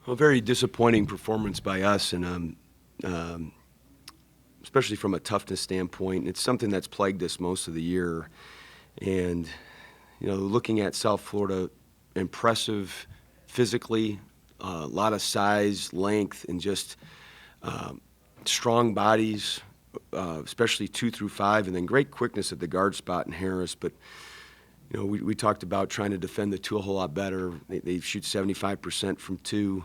A very disappointing performance by us, and especially from a toughness standpoint. It's something that's plagued us most of the year. And, looking at South Florida, impressive physically, a lot of size, length, and just strong bodies, especially 2 through 5, and then great quickness at the guard spot in Harris. But we talked about trying to defend the two a whole lot better. They shoot 75% from two,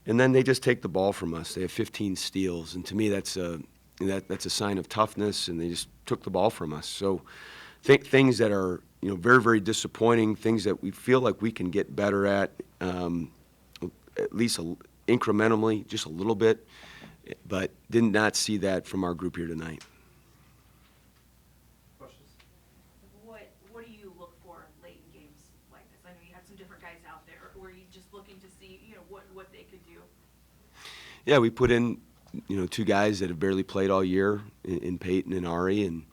and then they just take the ball from us. They have 15 steals, and to me that's a sign of toughness, and they just took the ball from us. So things that are very, very disappointing, things that we feel like we can get better at least incrementally, just a little bit, but did not see that from our group here tonight. What do you look for late in games like this? I know you had some different guys out there. Were you just looking to see, what they could do? Yeah, we put in, two guys that have barely played all year in Peyton and Ari, and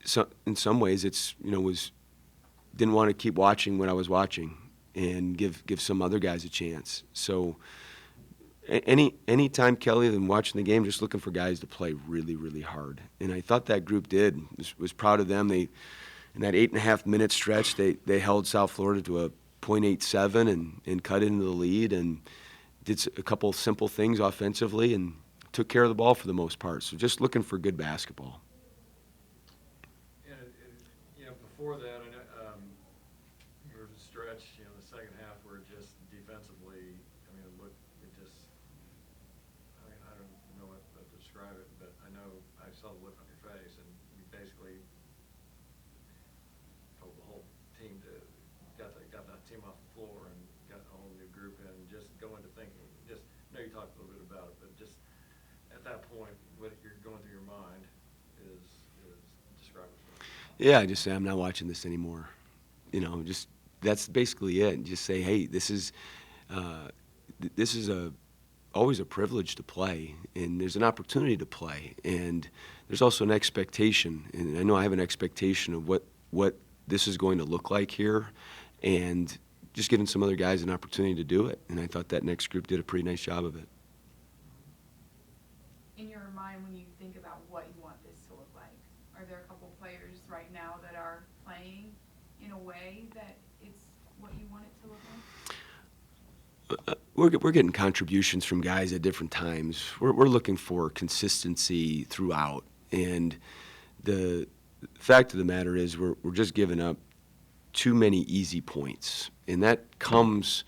so in some ways it's, didn't want to keep watching what I was watching and give some other guys a chance. So any time, Kelly, than watching the game, just looking for guys to play really, really hard. And I thought that group did. Was proud of them. They, in that 8.5-minute stretch, they held South Florida to a .87 and cut into the lead and did a couple of simple things offensively and took care of the ball for the most part. So just looking for good basketball. And before that, I know there was a stretch, the second half where it just defensively, it just, I don't know what to describe it, but I know I saw the look on your face, and you basically told the whole team to got that team off the floor and got a whole new group in, just go into thinking. Just I know you talked a little bit about it, but just at that point, what you're going through your mind is describe it for me. Yeah, I just say I'm not watching this anymore. Just that's basically it. Just say, hey, this is always a privilege to play, and there's an opportunity to play, and there's also an expectation. And I know I have an expectation of what this is going to look like here, and just giving some other guys an opportunity to do it. And I thought that next group did a pretty nice job of it. In your mind, when you think about what you want this to look like, are there a couple players right now that are playing in a way that it's what you want it to look like? We're getting contributions from guys at different times. We're looking for consistency throughout. And the fact of the matter is we're just giving up too many easy points. And that comes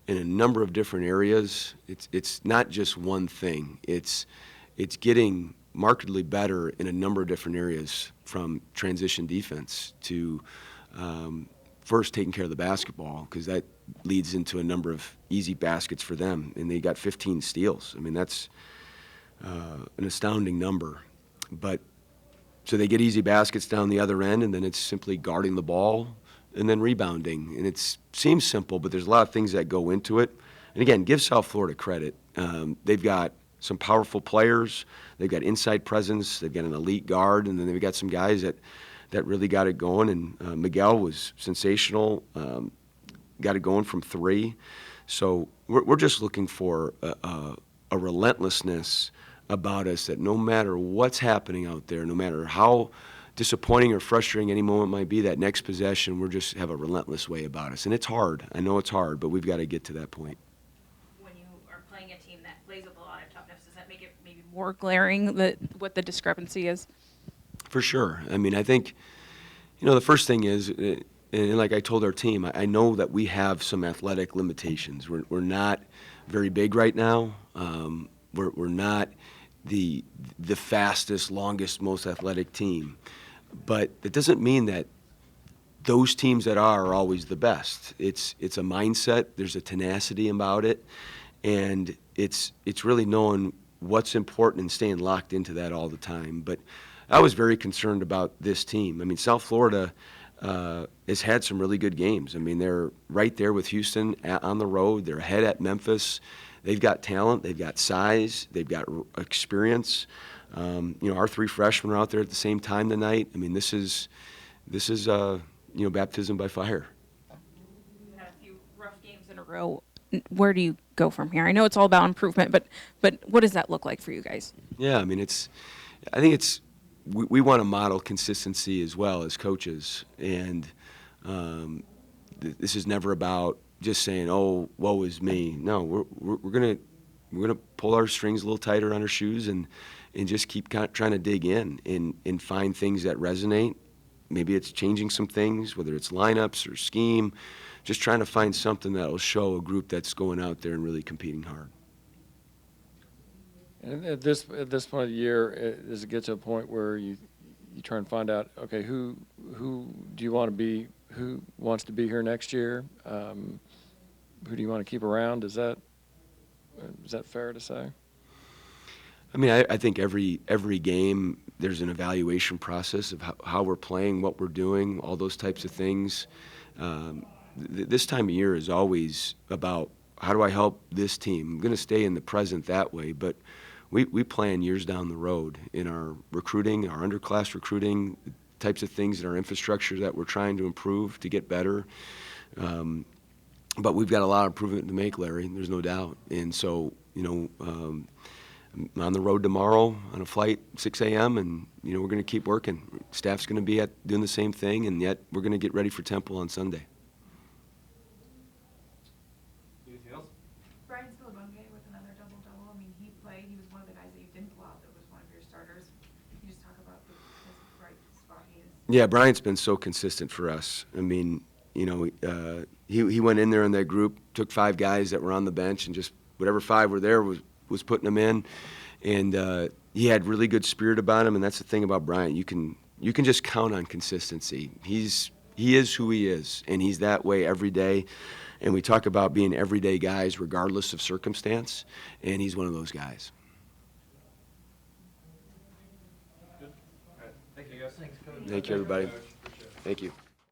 in a number of different areas. It's not just one thing. It's getting markedly better in a number of different areas, from transition defense to first taking care of the basketball, because that leads into a number of easy baskets for them. And they got 15 steals. I mean, that's an astounding number. But so they get easy baskets down the other end, and then it's simply guarding the ball and then rebounding. And it seems simple, but there's a lot of things that go into it. And again, give South Florida credit. They've got some powerful players. They've got inside presence. They've got an elite guard, and then they've got some guys that really got it going. And Miguel was sensational, got it going from three. So we're just looking for a relentlessness about us that no matter what's happening out there, no matter how disappointing or frustrating any moment might be, that next possession, we're just have a relentless way about us. And it's hard. I know it's hard, but we've got to get to that point. When you are playing a team that plays with a lot of toughness, does that make it maybe more glaring what the discrepancy is? For sure. I mean, I think, the first thing is, and like I told our team, I know that we have some athletic limitations. We're not very big right now. We're not the fastest, longest, most athletic team. But it doesn't mean that those teams that are always the best. It's a mindset. There's a tenacity about it, and it's really knowing what's important and staying locked into that all the time. But I was very concerned about this team. I mean, South Florida has had some really good games. I mean, they're right there with Houston on the road. They're ahead at Memphis. They've got talent. They've got size. They've got experience. Our three freshmen are out there at the same time tonight. I mean, this is baptism by fire. You had a few rough games in a row. where do you go from here? I know it's all about improvement, but what does that look like for you guys? Yeah, I mean, I think we want to model consistency as well as coaches, and this is never about just saying, "Oh, woe is me." No, we're gonna pull our strings a little tighter on our shoes and just keep trying to dig in and find things that resonate. Maybe it's changing some things, whether it's lineups or scheme, just trying to find something that will show a group that's going out there and really competing hard. And at this point of the year, does it get to a point where you try and find out, okay, who do you want to be, who wants to be here next year? Who do you want to keep around? Is that fair to say? I mean, I think every game there's an evaluation process of how we're playing, what we're doing, all those types of things. This time of year is always about how do I help this team. I'm going to stay in the present that way, but we plan years down the road in our recruiting, our underclass recruiting, types of things in our infrastructure that we're trying to improve to get better. But we've got a lot of improvement to make, Larry, there's no doubt. And so, I'm on the road tomorrow on a flight, 6 a.m., and, we're going to keep working. Staff's going to be doing the same thing, and yet we're going to get ready for Temple on Sunday. Anything else? Bryant Selebangue with another double-double. I mean, he played. He was one of the guys that you didn't pull out that was one of your starters. Can you just talk about the bright spot he is? Yeah, Bryant's been so consistent for us. I mean, he went in there in that group, took 5 guys that were on the bench, and just whatever 5 were there was putting them in. And he had really good spirit about him, and that's the thing about Bryant. You can just count on consistency. He is who he is, and he's that way every day. And we talk about being everyday guys regardless of circumstance, and he's one of those guys. Good. All right. Thank you, guys. Thanks, Coach. Thank you, everybody. Appreciate it. Thank you.